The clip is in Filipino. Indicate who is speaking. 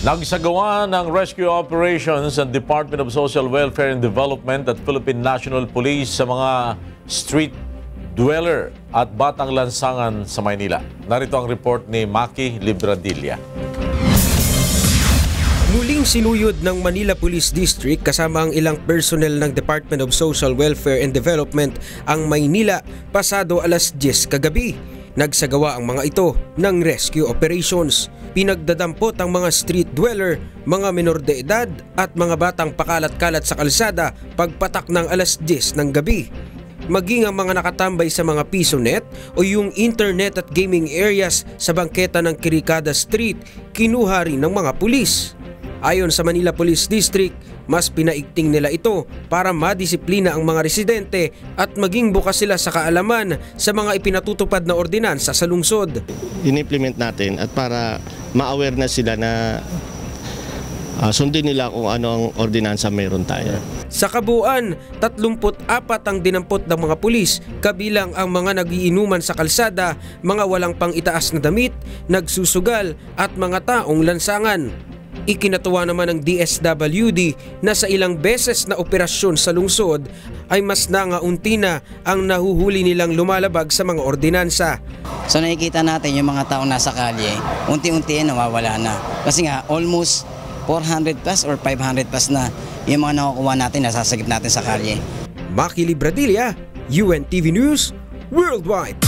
Speaker 1: Nagsagawa ng rescue operations ang Department of Social Welfare and Development at Philippine National Police sa mga street dweller at batang lansangan sa Maynila. Narito ang report ni Maki Libradilla.
Speaker 2: Muling sinuyod ng Manila Police District kasama ang ilang personnel ng Department of Social Welfare and Development ang Maynila pasado alas 10 kagabi. Nagsagawa ang mga ito ng rescue operations. Pinagdadampot ang mga street dweller, mga menor de edad at mga batang pakalat-kalat sa kalsada pagpatak ng alas 10 ng gabi. Maging ang mga nakatambay sa mga piso net o yung internet at gaming areas sa bangketa ng Kirikada Street, kinuha rin ng mga pulis. Ayon sa Manila Police District, mas pinaigting nila ito para madisiplina ang mga residente at maging bukas sila sa kaalaman sa mga ipinatutupad na ordinansa sa lungsod.
Speaker 3: In-implement natin at para ma-aware na sila na sundin nila kung ano ang ordinansa mayroon tayo.
Speaker 2: Sa kabuuan, 34 ang dinampot ng mga pulis, kabilang ang mga nagiinuman sa kalsada, mga walang pang-itaas na damit, nagsusugal at mga taong lansangan. Ikinatuwa naman ng DSWD na sa ilang beses na operasyon sa lungsod ay mas nangaunti na ang nahuhuli nilang lumalabag sa mga ordinansa.
Speaker 4: So nakikita natin yung mga taong nasa kalye, unti-unti nawawala na. Kasi nga almost 400 plus or 500 plus na yung mga nakukuha natin, nasasagip natin sa kalye.
Speaker 2: Maki Libradilla, UNTV News, Worldwide.